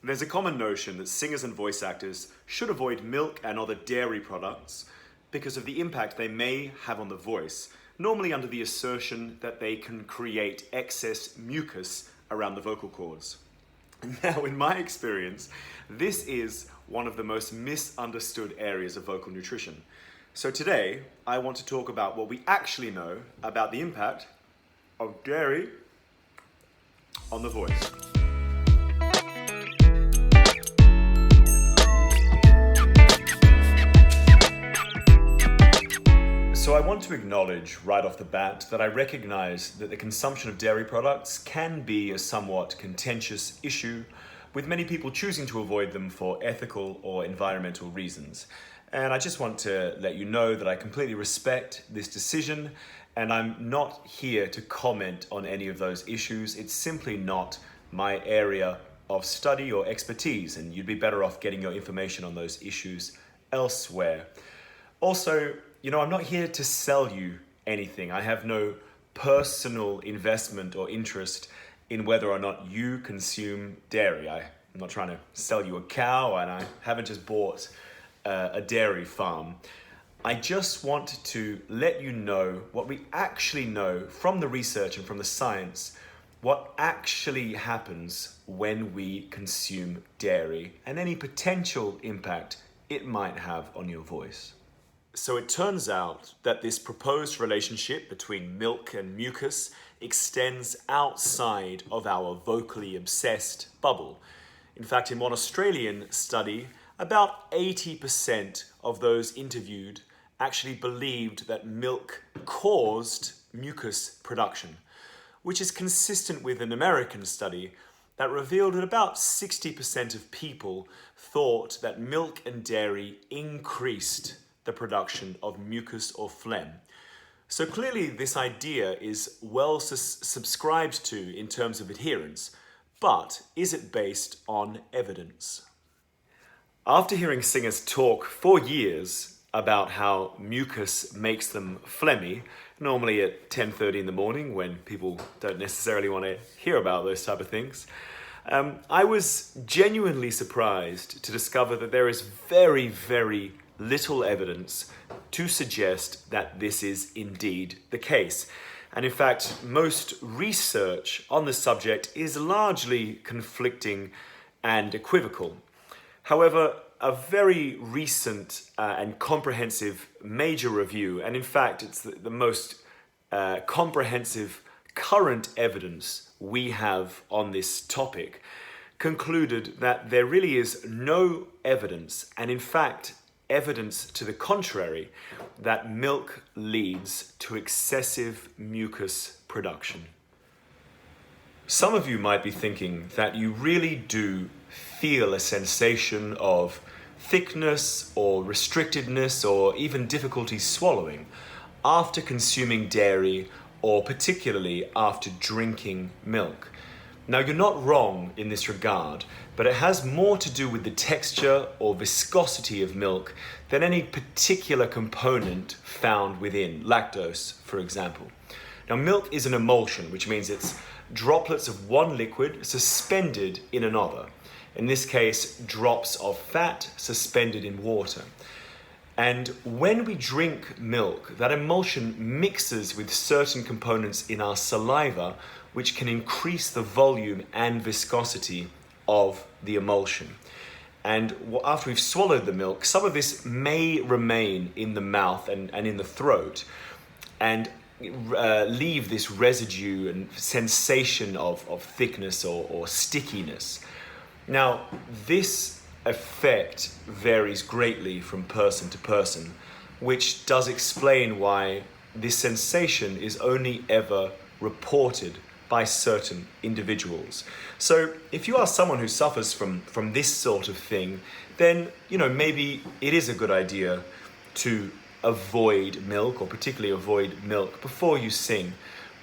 There's a common notion that singers and voice actors should avoid milk and other dairy products because of the impact they may have on the voice, normally under the assertion that they can create excess mucus around the vocal cords. Now, in my experience, this is one of the most misunderstood areas of vocal nutrition. So today, I want to talk about what we actually know about the impact of dairy on the voice. So I want to acknowledge right off the bat that I recognize that the consumption of dairy products can be a somewhat contentious issue, with many people choosing to avoid them for ethical or environmental reasons. And I just want to let you know that I completely respect this decision, and I'm not here to comment on any of those issues. It's simply not my area of study or expertise, and you'd be better off getting your information on those issues elsewhere. Also, I'm not here to sell you anything. I have no personal investment or interest in whether or not you consume dairy. I'm not trying to sell you a cow, and I haven't just bought a dairy farm. I just want to let you know what we actually know from the research and from the science, what actually happens when we consume dairy and any potential impact it might have on your voice. So it turns out that this proposed relationship between milk and mucus extends outside of our vocally obsessed bubble. In fact, in one Australian study, about 80% of those interviewed actually believed that milk caused mucus production, which is consistent with an American study that revealed that about 60% of people thought that milk and dairy increased the production of mucus or phlegm. So clearly this idea is well subscribed to in terms of adherence, but is it based on evidence? After hearing singers talk for years about how mucus makes them phlegmy, normally at 10:30 in the morning when people don't necessarily want to hear about those type of things, I was genuinely surprised to discover that there is very, very little evidence to suggest that this is indeed the case. And in fact, most research on the subject is largely conflicting and equivocal. However, a very recent and comprehensive major review, and in fact it's the most comprehensive current evidence we have on this topic, concluded that there really is no evidence, and in fact evidence to the contrary, that milk leads to excessive mucus production. Some of you might be thinking that you really do feel a sensation of thickness or restrictedness or even difficulty swallowing after consuming dairy, or particularly after drinking milk. Now, you're not wrong in this regard, but it has more to do with the texture or viscosity of milk than any particular component found within, lactose, for example. Now, milk is an emulsion, which means it's droplets of one liquid suspended in another. In this case, drops of fat suspended in water. And when we drink milk, that emulsion mixes with certain components in our saliva, which can increase the volume and viscosity of the emulsion. And after we've swallowed the milk, some of this may remain in the mouth and in the throat and leave this residue and sensation of thickness or stickiness. Now, this effect varies greatly from person to person, which does explain why this sensation is only ever reported by certain individuals. So if you are someone who suffers from this sort of thing, then maybe it is a good idea to avoid milk, or particularly avoid milk before you sing,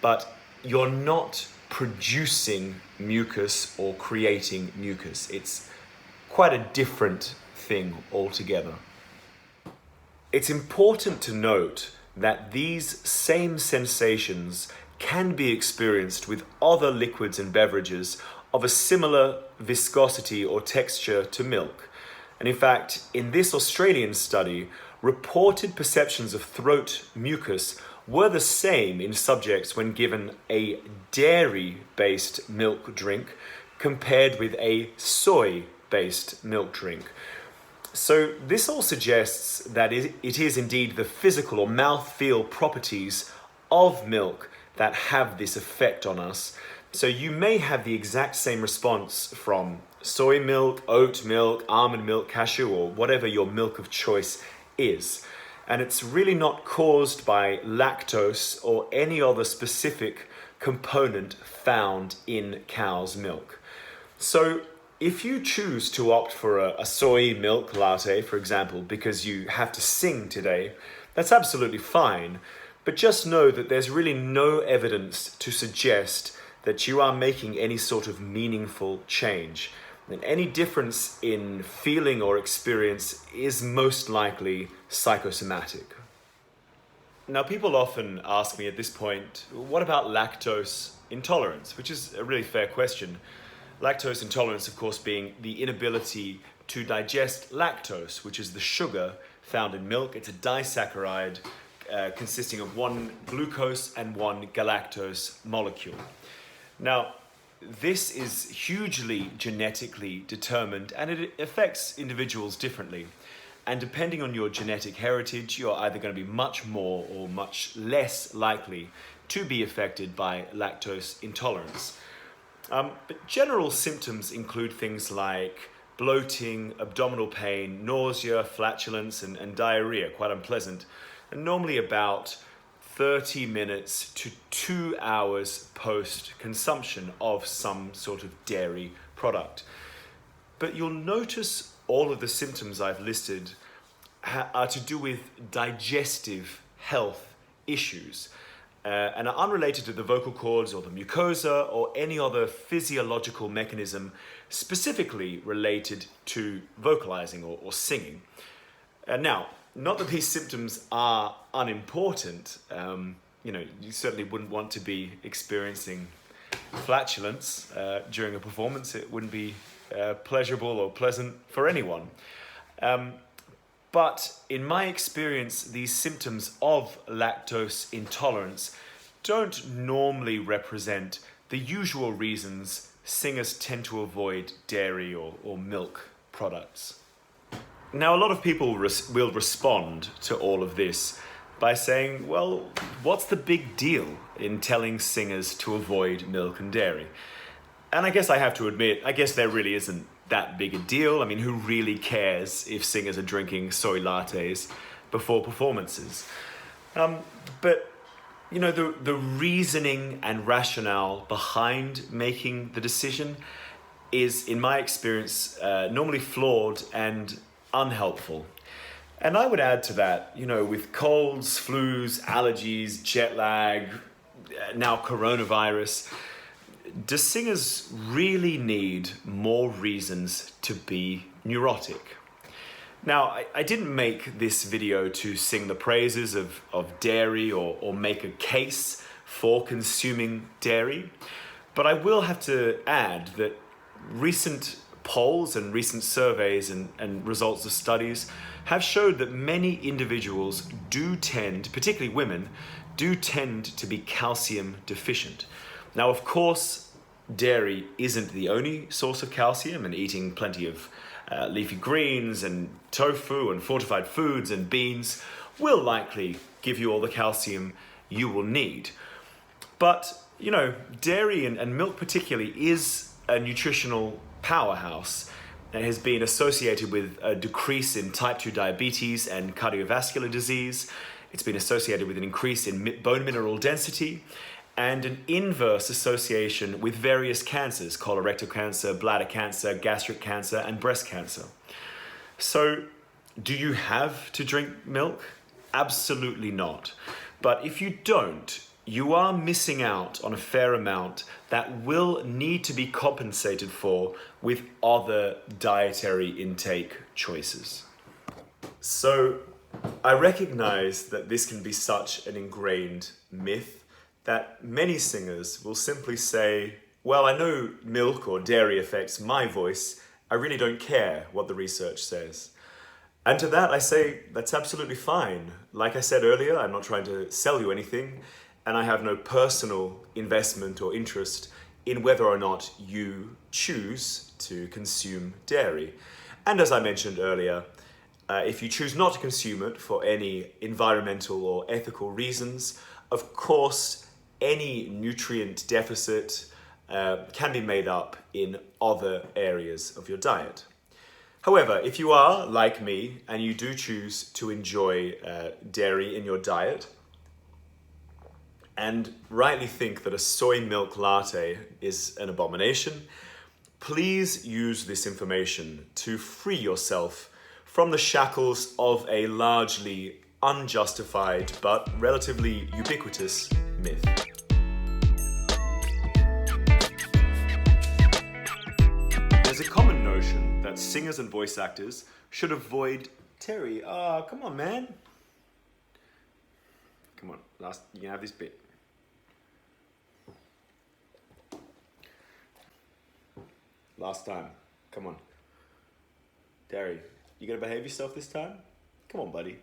but you're not producing mucus or creating mucus. It's quite a different thing altogether. It's important to note that these same sensations can be experienced with other liquids and beverages of a similar viscosity or texture to milk. And in fact, in this Australian study, reported perceptions of throat mucus were the same in subjects when given a dairy-based milk drink compared with a soy-based milk drink. So this all suggests that it is indeed the physical or mouthfeel properties of milk that have this effect on us. So you may have the exact same response from soy milk, oat milk, almond milk, cashew, or whatever your milk of choice is. And it's really not caused by lactose or any other specific component found in cow's milk. So if you choose to opt for a soy milk latte, for example, because you have to sing today, that's absolutely fine. But just know that there's really no evidence to suggest that you are making any sort of meaningful change. And any difference in feeling or experience is most likely psychosomatic. Now, people often ask me at this point, what about lactose intolerance? Which is a really fair question. Lactose intolerance, of course, being the inability to digest lactose, which is the sugar found in milk. It's a disaccharide consisting of one glucose and one galactose molecule. Now, this is hugely genetically determined and it affects individuals differently. And depending on your genetic heritage, you're either going to be much more or much less likely to be affected by lactose intolerance. But general symptoms include things like bloating, abdominal pain, nausea, flatulence, and diarrhea, quite unpleasant, and normally about 30 minutes to 2 hours post-consumption of some sort of dairy product. But you'll notice all of the symptoms I've listed are to do with digestive health issues. And are unrelated to the vocal cords or the mucosa or any other physiological mechanism specifically related to vocalizing or singing. Now, not that these symptoms are unimportant. You certainly wouldn't want to be experiencing flatulence during a performance. It wouldn't be pleasurable or pleasant for anyone. But in my experience, these symptoms of lactose intolerance don't normally represent the usual reasons singers tend to avoid dairy or milk products. Now, a lot of people will respond to all of this by saying, well, what's the big deal in telling singers to avoid milk and dairy? And I guess I have to admit, I guess there really isn't that big a deal. I mean, who really cares if singers are drinking soy lattes before performances? But the reasoning and rationale behind making the decision is, in my experience, normally flawed and unhelpful. And I would add to that, with colds, flus, allergies, jet lag, now coronavirus, do singers really need more reasons to be neurotic? Now, I didn't make this video to sing the praises of dairy or make a case for consuming dairy, but I will have to add that recent polls and recent surveys and results of studies have showed that many individuals do tend, particularly women, do tend to be calcium deficient. Now, of course, dairy isn't the only source of calcium, and eating plenty of leafy greens and tofu and fortified foods and beans will likely give you all the calcium you will need. But, dairy and milk particularly is a nutritional powerhouse and has been associated with a decrease in type 2 diabetes and cardiovascular disease. It's been associated with an increase in bone mineral density and an inverse association with various cancers: colorectal cancer, bladder cancer, gastric cancer, and breast cancer. So, do you have to drink milk? Absolutely not. But if you don't, you are missing out on a fair amount that will need to be compensated for with other dietary intake choices. So, I recognize that this can be such an ingrained myth that many singers will simply say, while I know milk or dairy affects my voice, I really don't care what the research says. And to that I say, that's absolutely fine. Like I said earlier, I'm not trying to sell you anything, and I have no personal investment or interest in whether or not you choose to consume dairy. And as I mentioned earlier, if you choose not to consume it for any environmental or ethical reasons, of course, any nutrient deficit can be made up in other areas of your diet. However, if you are like me and you do choose to enjoy dairy in your diet and rightly think that a soy milk latte is an abomination, please use this information to free yourself from the shackles of a largely unjustified but relatively ubiquitous myth. There's a common notion that singers and voice actors should avoid Terry. Come on, man. Come on, you can have this bit. Last time. Come on. Terry, you gonna behave yourself this time? Come on, buddy.